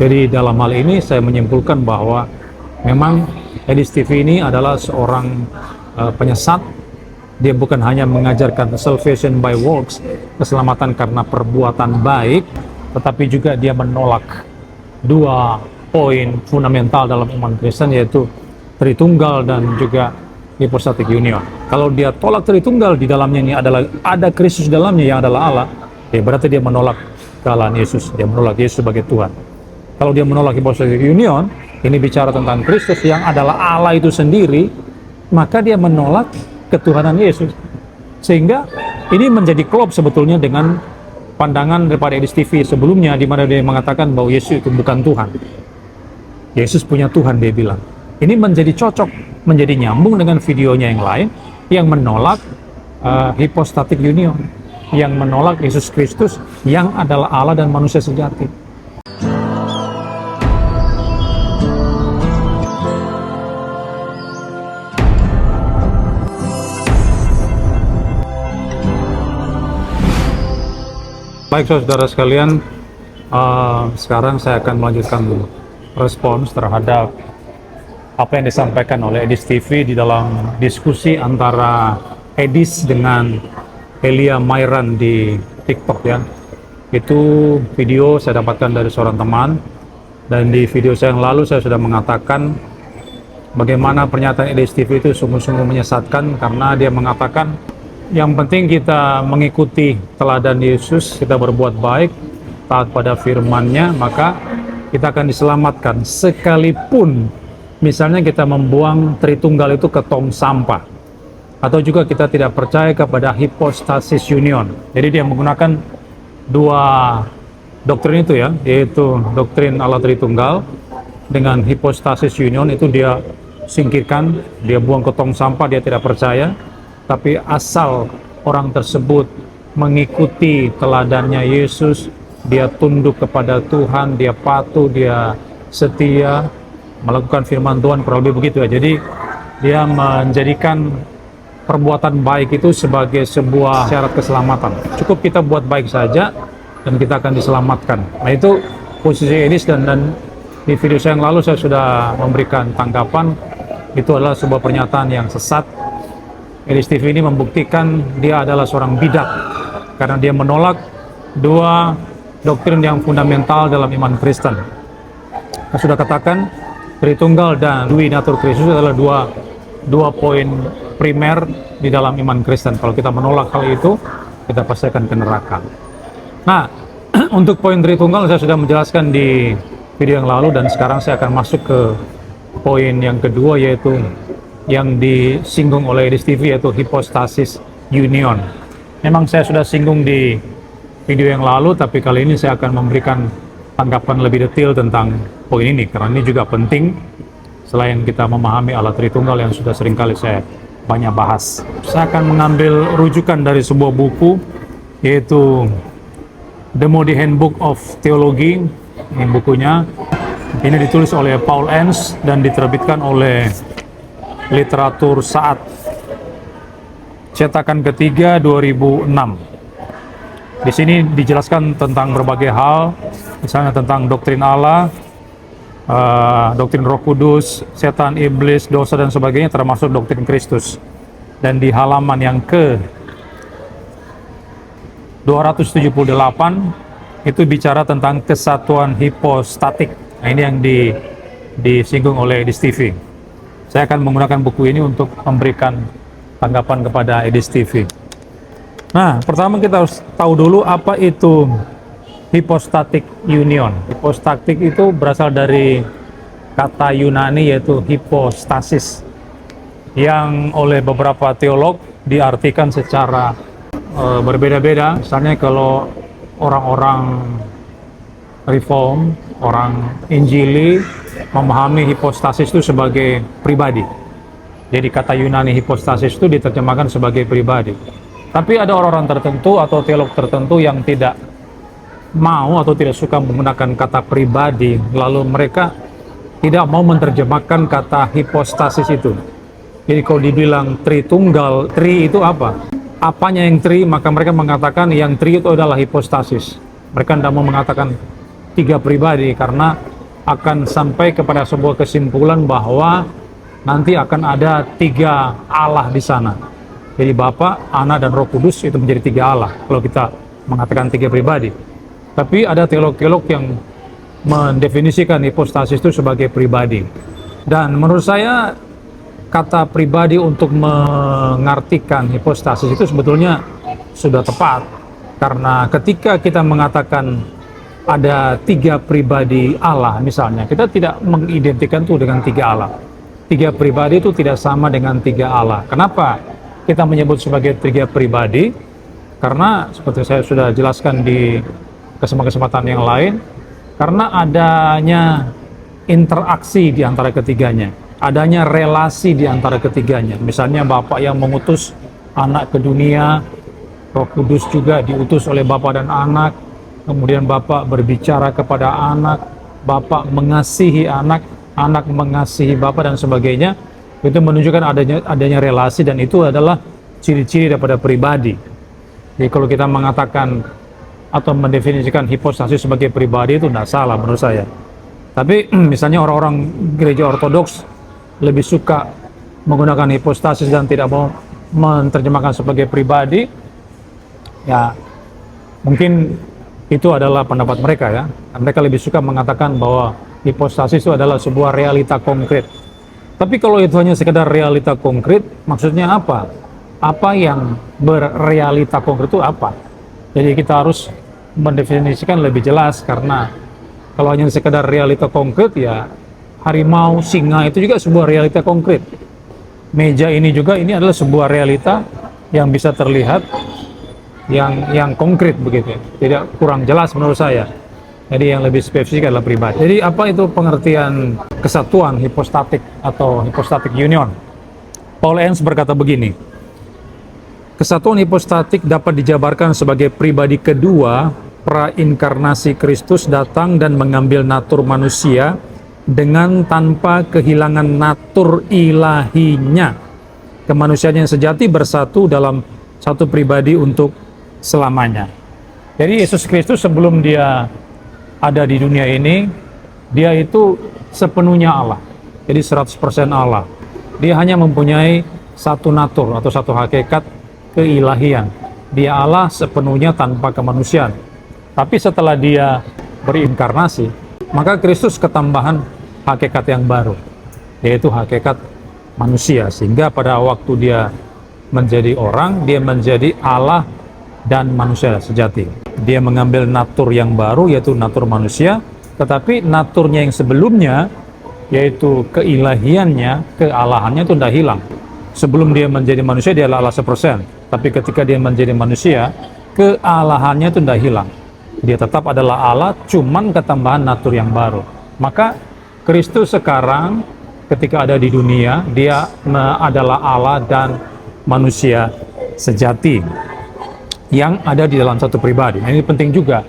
Jadi dalam hal ini saya menyimpulkan bahwa memang Edi Stevie ini adalah seorang penyesat. Dia bukan hanya mengajarkan salvation by works, keselamatan karena perbuatan baik, tetapi juga dia menolak dua poin fundamental dalam iman Kristen, yaitu Tritunggal dan juga hypostatic union. Kalau dia tolak Tritunggal, di dalamnya ini ada Kristus dalamnya yang adalah Allah, ya berarti dia menolak kealahan Yesus, dia menolak Yesus sebagai Tuhan. Kalau dia menolak hypostatic union, ini bicara tentang Kristus yang adalah Allah itu sendiri, maka dia menolak ketuhanan Yesus. Sehingga ini menjadi klop sebetulnya dengan pandangan daripada Edi Stevie sebelumnya, di mana dia mengatakan bahwa Yesus itu bukan Tuhan. Yesus punya Tuhan, dia bilang. Ini menjadi cocok, menjadi nyambung dengan videonya yang lain yang menolak hypostatic union, yang menolak Yesus Kristus yang adalah Allah dan manusia sejati. Baik saudara sekalian, sekarang saya akan melanjutkan respons terhadap apa yang disampaikan oleh Edi Stevie di dalam diskusi antara Edis dengan Elia Mayran di TikTok ya. Itu video saya dapatkan dari seorang teman, dan di video saya yang lalu saya sudah mengatakan bagaimana pernyataan Edi Stevie itu sungguh-sungguh menyesatkan, karena dia mengatakan yang penting kita mengikuti teladan Yesus, kita berbuat baik, taat pada firman-Nya, maka kita akan diselamatkan. Sekalipun misalnya kita membuang Tritunggal itu ke tong sampah, atau juga kita tidak percaya kepada hypostasis union. Jadi dia menggunakan dua doktrin itu ya, yaitu doktrin Allah Tritunggal dengan hypostasis union, itu dia singkirkan, dia buang ke tong sampah, dia tidak percaya. Tapi asal orang tersebut mengikuti teladannya Yesus, dia tunduk kepada Tuhan, dia patuh, dia setia, melakukan firman Tuhan, kurang lebih begitu ya. Jadi dia menjadikan perbuatan baik itu sebagai sebuah syarat keselamatan. Cukup kita buat baik saja dan kita akan diselamatkan. Nah itu posisi Edis, dan di video saya yang lalu saya sudah memberikan tanggapan. Itu adalah sebuah pernyataan yang sesat. Edi Stevie ini membuktikan dia adalah seorang bidat karena dia menolak dua doktrin yang fundamental dalam iman Kristen. Saya sudah katakan Tritunggal dan Dwi Natur Kristus adalah dua poin primer di dalam iman Kristen. Kalau kita menolak hal itu, kita pasti akan ke neraka. Nah, untuk poin Tritunggal saya sudah menjelaskan di video yang lalu, dan sekarang saya akan masuk ke poin yang kedua, yaitu yang disinggung oleh Edi Stevie, yaitu hypostasis union. Memang saya sudah singgung di video yang lalu, tapi kali ini saya akan memberikan tanggapan lebih detail tentang poin ini, karena ini juga penting selain kita memahami Allah Tritunggal yang sudah seringkali saya banyak bahas. Saya akan mengambil rujukan dari sebuah buku, yaitu The Moody Handbook of Theology. Ini bukunya, ini ditulis oleh Paul Enns dan diterbitkan oleh Literatur Saat, cetakan ketiga 2006. Di sini dijelaskan tentang berbagai hal, misalnya tentang doktrin Allah, doktrin Roh Kudus, setan, iblis, dosa dan sebagainya, termasuk doktrin Kristus. Dan di halaman yang ke 278 itu bicara tentang kesatuan hipostatik. Nah, ini yang disinggung oleh Edi Stevie. Saya akan menggunakan buku ini untuk memberikan tanggapan kepada Edi Stevie. Nah, pertama kita harus tahu dulu apa itu hypostatic union. Hypostatic itu berasal dari kata Yunani, yaitu hypostasis, yang oleh beberapa teolog diartikan secara berbeda-beda. Misalnya kalau orang-orang Reform, orang Injili memahami hipostasis itu sebagai pribadi. Jadi kata Yunani hipostasis itu diterjemahkan sebagai pribadi. Tapi ada orang-orang tertentu atau teolog tertentu yang tidak mau atau tidak suka menggunakan kata pribadi, lalu mereka tidak mau menerjemahkan kata hipostasis itu. Jadi kalau dibilang Tritunggal, tri itu apa? Apanya yang tri? Maka mereka mengatakan yang tri itu adalah hipostasis. Mereka tidak mau mengatakan tiga pribadi, karena akan sampai kepada sebuah kesimpulan bahwa nanti akan ada 3 Allah di sana. Jadi Bapa, Anak, dan Roh Kudus itu menjadi 3 Allah kalau kita mengatakan 3 pribadi. Tapi ada teolog-teolog yang mendefinisikan hipostasis itu sebagai pribadi. Dan menurut saya kata pribadi untuk mengartikan hipostasis itu sebetulnya sudah tepat. Karena ketika kita mengatakan ada 3 pribadi Allah misalnya, kita tidak mengidentikan itu dengan 3 Allah. 3 pribadi itu tidak sama dengan 3 Allah. Kenapa kita menyebut sebagai 3 pribadi? Karena seperti saya sudah jelaskan di kesempatan yang lain, karena adanya interaksi di antara ketiganya, adanya relasi di antara ketiganya. Misalnya Bapa yang mengutus Anak ke dunia, Roh Kudus juga diutus oleh Bapa dan Anak, kemudian Bapa berbicara kepada Anak, Bapa mengasihi Anak, Anak mengasihi Bapa, dan sebagainya. Itu menunjukkan adanya relasi, dan itu adalah ciri-ciri daripada pribadi. Jadi kalau kita mengatakan atau mendefinisikan hipostasis sebagai pribadi itu tidak salah menurut saya. Tapi misalnya orang-orang gereja ortodoks lebih suka menggunakan hipostasis dan tidak mau menerjemahkan sebagai pribadi, ya mungkin itu adalah pendapat mereka ya. Mereka lebih suka mengatakan bahwa hipostasis itu adalah sebuah realita konkret. Tapi kalau itu hanya sekedar realita konkret, maksudnya apa? Apa yang berrealita konkret itu apa? Jadi kita harus mendefinisikan lebih jelas, karena kalau hanya sekedar realita konkret, ya harimau, singa itu juga sebuah realita konkret. Meja ini juga, ini adalah sebuah realita yang bisa terlihat, yang konkret begitu. Tidak kurang jelas menurut saya. Jadi yang lebih spesifik adalah pribadi. Jadi apa itu pengertian kesatuan hipostatik atau hypostatic union? Paul Enns berkata begini, kesatuan hipostatik dapat dijabarkan sebagai pribadi kedua prainkarnasi Kristus datang dan mengambil natur manusia dengan tanpa kehilangan natur ilahinya. Kemanusiaan yang sejati bersatu dalam satu pribadi untuk selamanya. Jadi Yesus Kristus sebelum dia ada di dunia ini, dia itu sepenuhnya Allah. Jadi 100% Allah. Dia hanya mempunyai satu natur atau satu hakikat keilahian. Dia Allah sepenuhnya tanpa kemanusiaan. Tapi setelah dia berinkarnasi, maka Kristus ketambahan hakikat yang baru, yaitu hakikat manusia. Sehingga pada waktu dia menjadi orang, dia menjadi Allah dan manusia sejati. Dia mengambil natur yang baru, yaitu natur manusia, tetapi naturnya yang sebelumnya, yaitu keilahiannya, kealahannya itu tidak hilang. Sebelum dia menjadi manusia, dia adalah Allah 100%. Tapi ketika dia menjadi manusia, kealahannya itu tidak hilang. Dia tetap adalah Allah, cuman ketambahan natur yang baru. Maka Kristus sekarang ketika ada di dunia, dia adalah Allah dan manusia sejati yang ada di dalam satu pribadi. Nah, ini penting juga.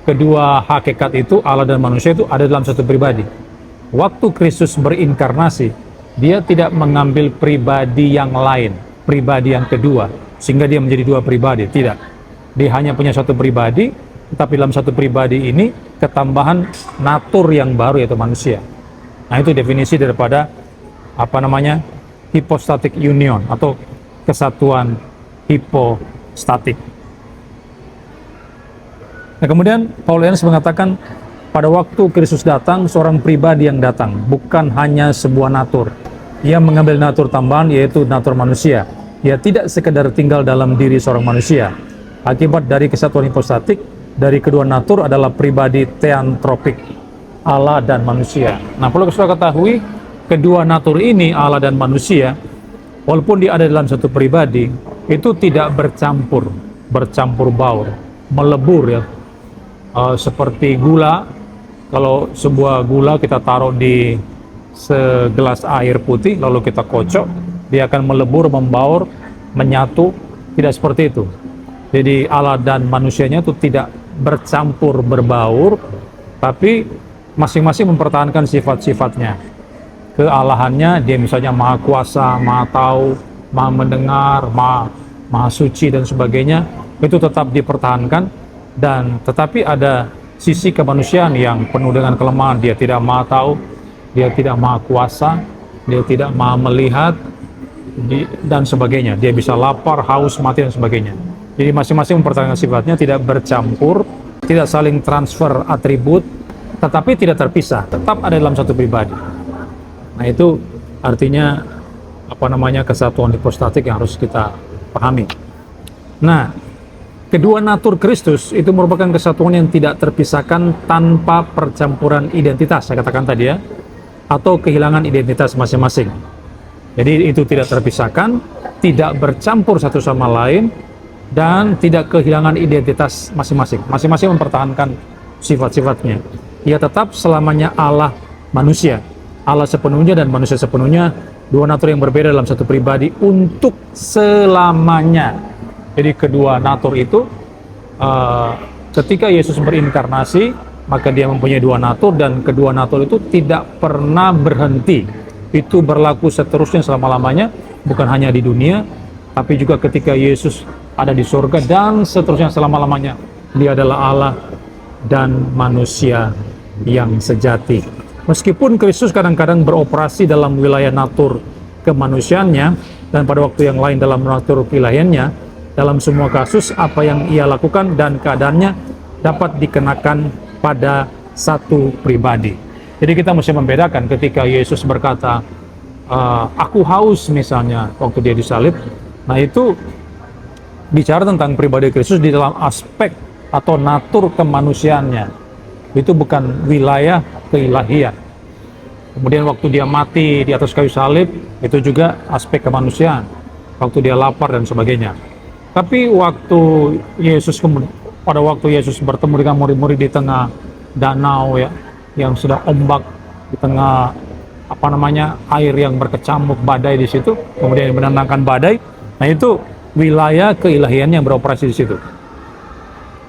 Kedua hakikat itu, Allah dan manusia, itu ada dalam satu pribadi. Waktu Kristus berinkarnasi, dia tidak mengambil pribadi yang lain, pribadi yang kedua, sehingga dia menjadi 2 pribadi. Tidak. Dia hanya punya satu pribadi, tetapi dalam satu pribadi ini ketambahan natur yang baru, yaitu manusia. Nah, itu definisi daripada hypostatic union atau kesatuan hipostatik. Nah, kemudian Paul Enns mengatakan pada waktu Kristus datang, seorang pribadi yang datang, bukan hanya sebuah natur. Ia mengambil natur tambahan, yaitu natur manusia. Ia tidak sekedar tinggal dalam diri seorang manusia. Akibat dari kesatuan hipostatik, dari kedua natur adalah pribadi theantropik, Allah dan manusia. Nah, perlu kita ketahui, kedua natur ini, Allah dan manusia, walaupun dia ada dalam satu pribadi, itu tidak bercampur baur, melebur ya. Seperti gula, kalau sebuah gula kita taruh di segelas air putih, lalu kita kocok, dia akan melebur, membaur, menyatu. Tidak seperti itu. Jadi Allah dan manusianya itu tidak bercampur berbaur, tapi masing-masing mempertahankan sifat-sifatnya. Kealahannya, dia misalnya maha kuasa, maha tahu, maha mendengar, maha suci dan sebagainya, itu tetap dipertahankan. Dan tetapi ada sisi kemanusiaan yang penuh dengan kelemahan. Dia tidak maha tahu, dia tidak maha kuasa, dia tidak maha melihat, dan sebagainya. Dia bisa lapar, haus, mati, dan sebagainya. Jadi masing-masing mempertahankan sifatnya, tidak bercampur, tidak saling transfer atribut, tetapi tidak terpisah, tetap ada dalam satu pribadi. Nah, itu artinya kesatuan hipostatik yang harus kita pahami. Nah, kedua natur Kristus itu merupakan kesatuan yang tidak terpisahkan tanpa percampuran identitas, saya katakan tadi ya, atau kehilangan identitas masing-masing. Jadi itu tidak terpisahkan, tidak bercampur satu sama lain, dan tidak kehilangan identitas masing-masing. Masing-masing mempertahankan sifat-sifatnya. Ia tetap selamanya Allah manusia, Allah sepenuhnya dan manusia sepenuhnya, dua natur yang berbeda dalam satu pribadi untuk selamanya. Jadi kedua natur itu, ketika Yesus berinkarnasi, maka dia mempunyai dua natur, dan kedua natur itu tidak pernah berhenti. Itu berlaku seterusnya selama-lamanya, bukan hanya di dunia, tapi juga ketika Yesus ada di surga, dan seterusnya selama-lamanya. Dia adalah Allah dan manusia yang sejati. Meskipun Kristus kadang-kadang beroperasi dalam wilayah natur kemanusiaannya, dan pada waktu yang lain dalam natur keilahiannya, dalam semua kasus apa yang ia lakukan dan keadaannya dapat dikenakan pada satu pribadi. Jadi kita mesti membedakan ketika Yesus berkata, aku haus misalnya waktu dia disalib. Nah, itu bicara tentang pribadi Kristus di dalam aspek atau natur kemanusiaannya. Itu bukan wilayah keilahian. Kemudian waktu dia mati di atas kayu salib, itu juga aspek kemanusiaan. Waktu dia lapar dan sebagainya. Tapi pada waktu Yesus bertemu dengan murid-murid di tengah danau ya, yang sudah ombak, di tengah air yang berkecamuk, badai di situ, kemudian menenangkan badai. Nah, itu wilayah keilahian yang beroperasi di situ.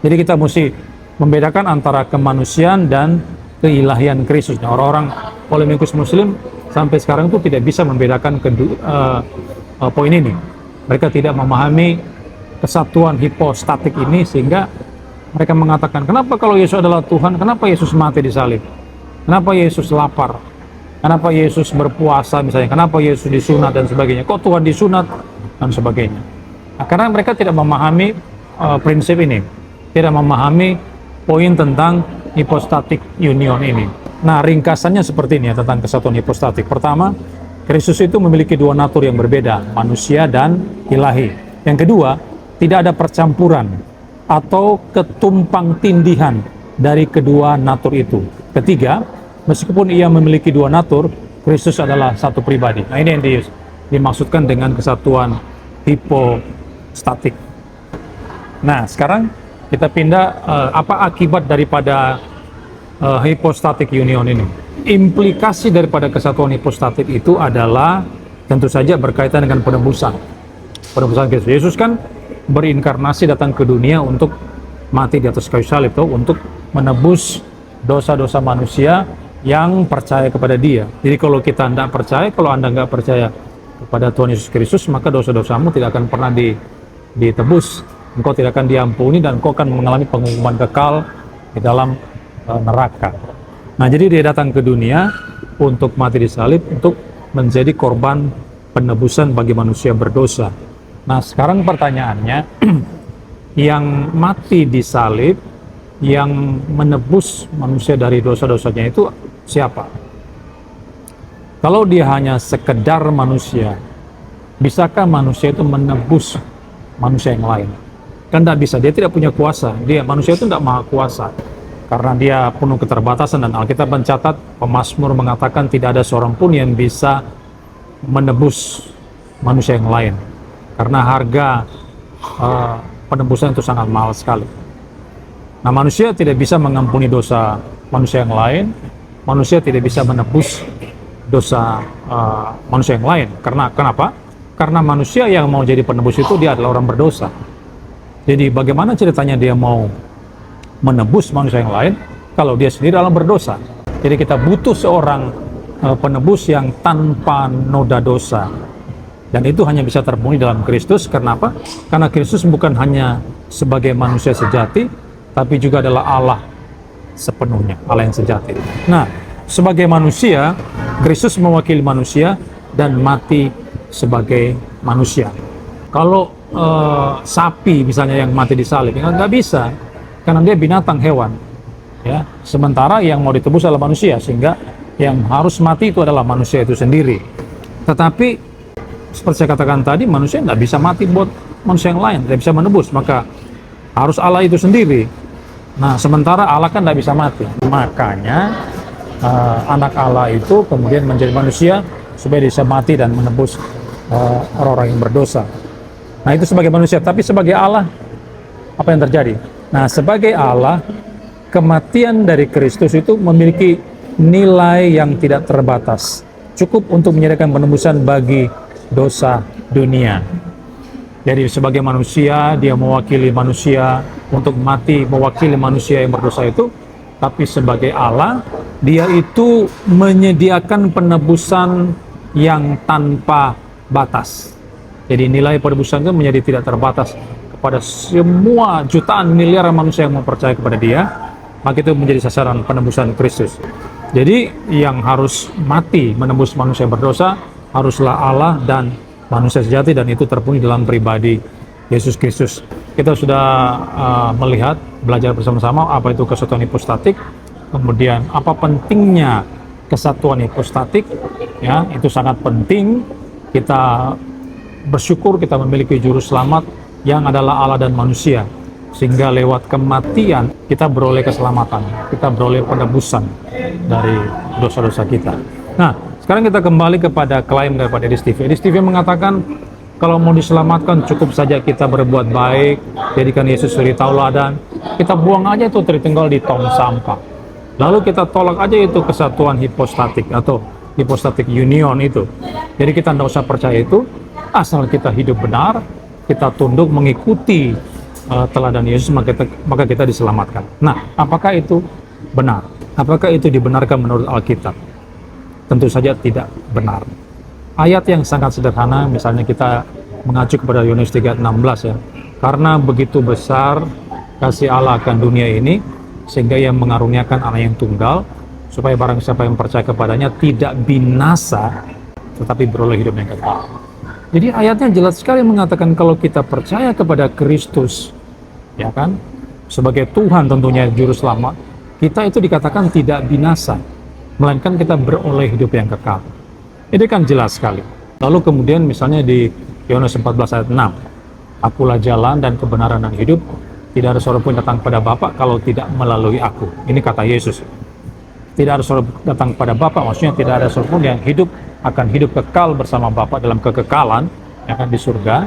Jadi kita mesti membedakan antara kemanusiaan dan keilahian Kristus. Nah, orang-orang polemikus Muslim sampai sekarang itu tidak bisa membedakan poin ini. Mereka tidak memahami kesatuan hipostatik ini, sehingga mereka mengatakan, kenapa kalau Yesus adalah Tuhan, kenapa Yesus mati di salib? Kenapa Yesus lapar? Kenapa Yesus berpuasa misalnya? Kenapa Yesus disunat dan sebagainya? Kok Tuhan disunat? Dan sebagainya. Nah, karena mereka tidak memahami prinsip ini, tidak memahami poin tentang hypostatic union ini. Nah, ringkasannya seperti ini ya, tentang kesatuan hipostatik. Pertama, Kristus itu memiliki dua natur yang berbeda, manusia dan ilahi. Yang kedua, tidak ada percampuran atau ketumpang tindihan dari kedua natur itu. Ketiga, meskipun ia memiliki dua natur, Kristus adalah satu pribadi. Nah, ini yang dimaksudkan dengan kesatuan hipostatik. Nah, sekarang kita pindah, apa akibat daripada hypostatic union ini? Implikasi daripada kesatuan hipostatik itu adalah tentu saja berkaitan dengan penebusan. Penebusan Kristus. Yesus kan berinkarnasi datang ke dunia untuk mati di atas kayu salib, untuk menebus dosa-dosa manusia yang percaya kepada Dia. Jadi kalau kita tidak percaya, kalau Anda nggak percaya kepada Tuhan Yesus Kristus, maka dosa-dosamu tidak akan pernah ditebus. Engkau tidak akan diampuni, dan engkau akan mengalami penghukuman kekal di dalam neraka. Nah, jadi Dia datang ke dunia untuk mati di salib, untuk menjadi korban penebusan bagi manusia berdosa. Nah, sekarang pertanyaannya, yang mati di salib, yang menebus manusia dari dosa-dosanya itu siapa? Kalau dia hanya sekedar manusia, bisakah manusia itu menebus manusia yang lain? Kan tidak bisa, dia tidak punya kuasa. Manusia itu tidak maha kuasa, karena dia penuh keterbatasan, dan Alkitab mencatat, pemazmur mengatakan tidak ada seorang pun yang bisa menebus manusia yang lain, karena harga penebusan itu sangat mahal sekali. Nah, manusia tidak bisa mengampuni dosa manusia yang lain, manusia tidak bisa menebus dosa manusia yang lain. Kenapa? Karena manusia yang mau jadi penebus itu dia adalah orang berdosa. Jadi bagaimana ceritanya dia mau menebus manusia yang lain kalau dia sendiri adalah berdosa? Jadi kita butuh seorang penebus yang tanpa noda dosa. Dan itu hanya bisa terpenuhi dalam Kristus. Kenapa? Karena Kristus bukan hanya sebagai manusia sejati, tapi juga adalah Allah sepenuhnya, Allah yang sejati. Nah, sebagai manusia, Kristus mewakili manusia dan mati sebagai manusia. Kalau sapi misalnya yang mati disalib, nggak bisa, karena dia binatang, hewan. Ya, sementara yang mau ditebus adalah manusia, sehingga yang harus mati itu adalah manusia itu sendiri. Tetapi seperti saya katakan tadi, manusia nggak bisa mati buat manusia yang lain, tidak bisa menebus, maka harus Allah itu sendiri. Nah, sementara Allah kan tidak bisa mati, makanya anak Allah itu kemudian menjadi manusia supaya bisa mati dan menebus orang-orang yang berdosa. Nah, itu sebagai manusia, tapi sebagai Allah apa yang terjadi? Nah, sebagai Allah, kematian dari Kristus itu memiliki nilai yang tidak terbatas, cukup untuk menyediakan penebusan bagi dosa dunia. Jadi sebagai manusia, dia mewakili manusia untuk mati, mewakili manusia yang berdosa itu. Tapi sebagai Allah, dia itu menyediakan penebusan yang tanpa batas. Jadi nilai penebusan itu menjadi tidak terbatas kepada semua jutaan miliar manusia yang mempercayai kepada dia. Maka itu menjadi sasaran penebusan Kristus. Jadi yang harus mati menebus manusia yang berdosa haruslah Allah dan manusia sejati, dan itu terpenuhi dalam pribadi Yesus Kristus. Kita sudah melihat, belajar bersama-sama apa itu kesatuan hipostatik, kemudian apa pentingnya kesatuan hipostatik, ya, itu sangat penting. Kita bersyukur kita memiliki juru selamat yang adalah Allah dan manusia, sehingga lewat kematian kita beroleh keselamatan, kita beroleh penebusan dari dosa-dosa kita. Nah, sekarang kita kembali kepada klaim daripada Edis TV. Edis TV mengatakan kalau mau diselamatkan cukup saja kita berbuat baik, jadikan Yesus suri tauladan, kita buang aja itu Tritunggal di tong sampah. Lalu kita tolak aja itu kesatuan hipostatik atau hipostatik union itu. Jadi kita tidak usah percaya itu, asal kita hidup benar, kita tunduk mengikuti teladan Yesus, maka kita diselamatkan. Nah, apakah itu benar? Apakah itu dibenarkan menurut Alkitab? Tentu saja tidak benar. Ayat yang sangat sederhana, misalnya kita mengacu kepada Yohanes 3:16 ya. Karena begitu besar kasih Allah akan dunia ini, sehingga Ia mengaruniakan Anak yang tunggal, supaya barang siapa yang percaya kepadanya tidak binasa, tetapi beroleh hidup yang kekal. Jadi ayatnya jelas sekali mengatakan kalau kita percaya kepada Kristus, ya kan, sebagai Tuhan tentunya juru selamat, kita itu dikatakan tidak binasa, melainkan kita beroleh hidup yang kekal. Ini kan jelas sekali. Lalu kemudian misalnya di Yohanes 14 ayat 6, akulah jalan dan kebenaran dan hidup, tidak ada seorang pun datang kepada Bapa kalau tidak melalui aku. Ini kata Yesus. Tidak ada seorang datang kepada Bapa, maksudnya tidak ada seorang pun yang hidup akan hidup kekal bersama Bapa dalam kekekalan, yang akan di surga,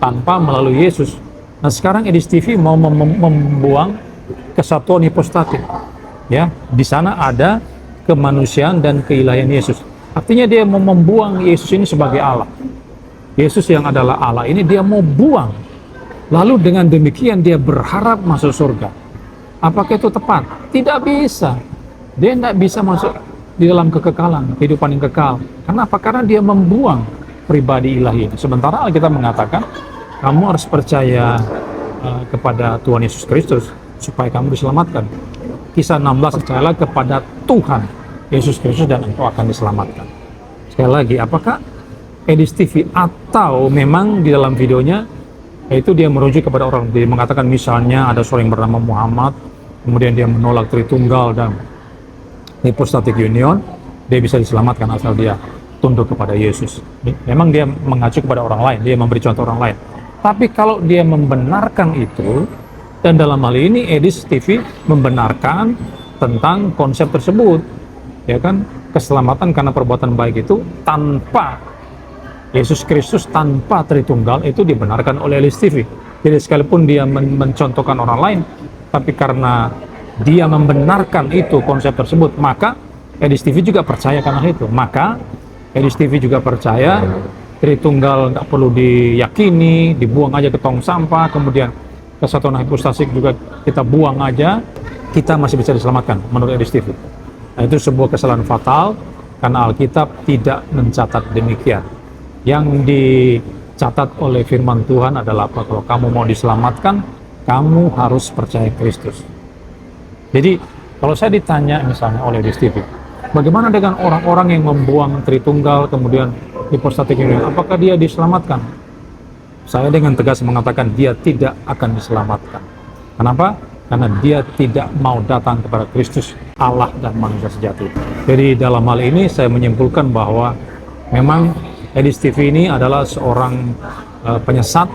tanpa melalui Yesus. Nah, sekarang Edis TV mau membuang kesatuan hipostatik. Ya, di sana ada kemanusiaan dan keilahian Yesus. Artinya dia mau membuang Yesus ini sebagai Allah. Yesus yang adalah Allah ini dia mau buang. Lalu dengan demikian dia berharap masuk surga. Apakah itu tepat? Tidak bisa. Dia tidak bisa masuk di dalam kekekalan, kehidupan yang kekal. Kenapa? Karena dia membuang pribadi ilahi ini. Sementara Alkitab mengatakan, kamu harus percaya kepada Tuhan Yesus Kristus supaya kamu diselamatkan. Kisah 16, percayalah kepada Tuhan Yesus Kristus dan engkau akan diselamatkan. Sekali lagi, apakah Edis TV atau memang di dalam videonya itu dia merujuk kepada orang, dia mengatakan misalnya ada seorang yang bernama Muhammad, kemudian dia menolak Tritunggal dan hipostatik union, dia bisa diselamatkan asal dia tunduk kepada Yesus. Memang dia mengacu kepada orang lain, dia memberi contoh orang lain. Tapi kalau dia membenarkan itu, dan dalam hal ini Edis TV membenarkan tentang konsep tersebut, ya kan, keselamatan karena perbuatan baik itu tanpa Yesus Kristus, tanpa Tritunggal, itu dibenarkan oleh Edis TV. Jadi sekalipun dia mencontohkan orang lain, tapi karena dia membenarkan itu konsep tersebut, maka Edis TV juga percaya karena itu. Maka Edis TV juga percaya Tritunggal nggak perlu diyakini, dibuang aja ke tong sampah, kemudian kesatuan hipostatik juga kita buang aja, kita masih bisa diselamatkan menurut Edis TV. Nah, itu sebuah kesalahan fatal karena Alkitab tidak mencatat demikian. Yang dicatat oleh firman Tuhan adalah apa? Kalau kamu mau diselamatkan, kamu harus percaya Kristus. Jadi Kalau saya ditanya misalnya oleh Edis TV, bagaimana dengan orang-orang yang membuang Tritunggal kemudian hipostatik union, apakah dia diselamatkan? Saya dengan tegas mengatakan dia tidak akan diselamatkan. Kenapa? Karena dia tidak mau datang kepada Kristus, Allah dan manusia sejati. Jadi dalam hal ini saya menyimpulkan bahwa memang Edis TV ini adalah seorang penyesat.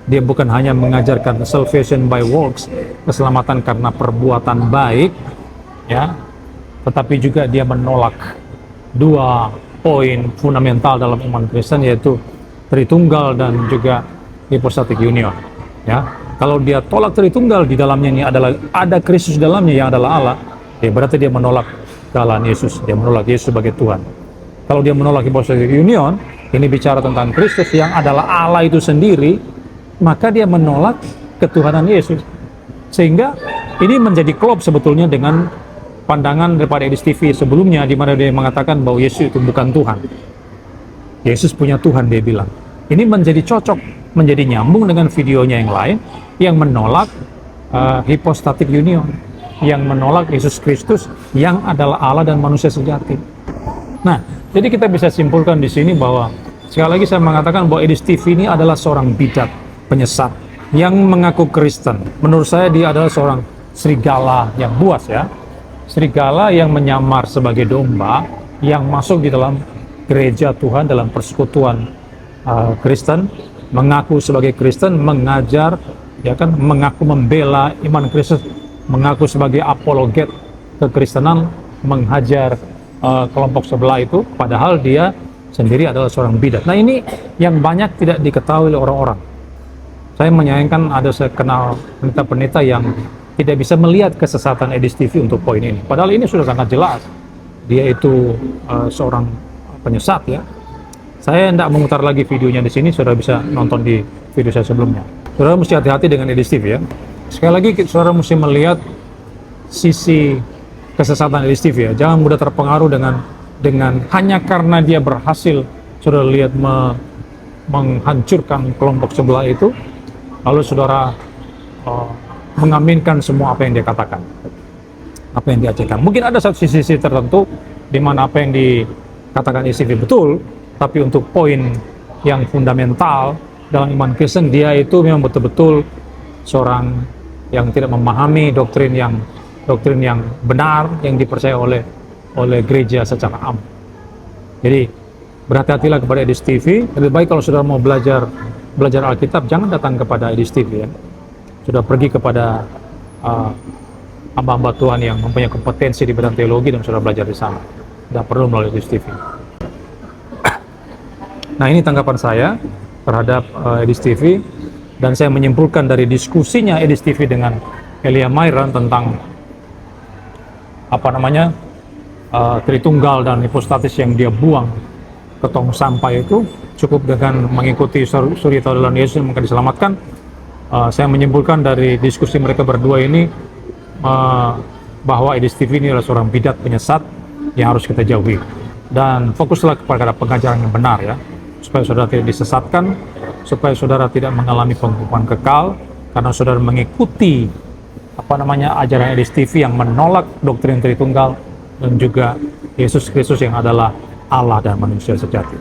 Dia bukan hanya mengajarkan salvation by works, keselamatan karena perbuatan baik, ya, tetapi juga dia menolak dua poin fundamental dalam iman Kristen, yaitu Tritunggal dan juga hypostatic union. Ya, kalau dia tolak Tritunggal, di dalamnya ini ada Kristus dalamnya yang adalah Allah, ya berarti dia menolak kealahan Yesus, dia menolak Yesus sebagai Tuhan. Kalau dia menolak hypostatic union, ini bicara tentang Kristus yang adalah Allah itu sendiri, maka dia menolak ketuhanan Yesus. Sehingga ini menjadi klop sebetulnya dengan pandangan daripada Edis TV sebelumnya, di mana dia mengatakan bahwa Yesus itu bukan Tuhan. Yesus punya Tuhan, dia bilang. Ini menjadi cocok, menjadi nyambung dengan videonya yang lain yang menolak hypostatic union, yang menolak Yesus Kristus yang adalah Allah dan manusia sejati. Nah, jadi kita bisa simpulkan di sini bahwa sekali lagi saya mengatakan bahwa Edis TV ini adalah seorang bidat, penyesat yang mengaku Kristen. Menurut saya dia adalah seorang serigala yang buas, ya. Serigala yang menyamar sebagai domba yang masuk di dalam gereja Tuhan, dalam persekutuan Kristen, mengaku sebagai Kristen, mengajar, ya kan, mengaku membela iman Kristus, mengaku sebagai apologet kekristenan, menghajar kelompok sebelah itu, padahal dia sendiri adalah seorang bidat. Nah, ini yang banyak tidak diketahui oleh orang-orang. Saya menyayangkan ada saya kenal pendeta-pendeta yang tidak bisa melihat kesesatan Edis TV untuk poin ini. Padahal ini sudah sangat jelas. Dia itu seorang penyesat, ya. Saya tidak memutar lagi videonya di sini, saudara bisa nonton di video saya sebelumnya. Saudara mesti hati-hati dengan Edis TV, ya. Sekali lagi saudara mesti melihat sisi kesesatan Edis TV, ya. Jangan mudah terpengaruh dengan hanya karena dia berhasil, saudara lihat, menghancurkan kelompok sebelah itu, lalu saudara mengaminkan semua apa yang dia katakan, apa yang diajarkan. Mungkin ada satu sisi tertentu di mana apa yang dikatakan Edis TV betul, tapi untuk poin yang fundamental dalam iman Kristen, dia itu memang betul-betul seorang yang tidak memahami doktrin yang benar yang dipercaya oleh gereja secara am. Jadi berhati-hatilah kepada Edis TV. Lebih baik kalau saudara mau belajar Alkitab, jangan datang kepada Edis TV, ya. Sudah pergi kepada hamba-hamba Tuhan yang mempunyai kompetensi di bidang teologi dan sudah belajar di sana. Tidak perlu melalui Edis TV. Nah, ini tanggapan saya terhadap Edis TV, dan saya menyimpulkan dari diskusinya Edis TV dengan Elia Myron tentang Tritunggal dan hipostatis yang dia buang ke tong sampah itu, cukup dengan mengikuti suri tauladan Yesus maka diselamatkan. Saya menyimpulkan dari diskusi mereka berdua ini bahwa Edis TV ini adalah seorang bidat penyesat yang harus kita jauhi, dan fokuslah kepada pengajaran yang benar, ya, supaya saudara tidak disesatkan, supaya saudara tidak mengalami penghukuman kekal karena saudara mengikuti ajaran Edis TV yang menolak doktrin Tritunggal dan juga Yesus Kristus yang adalah Allah dan manusia sejati.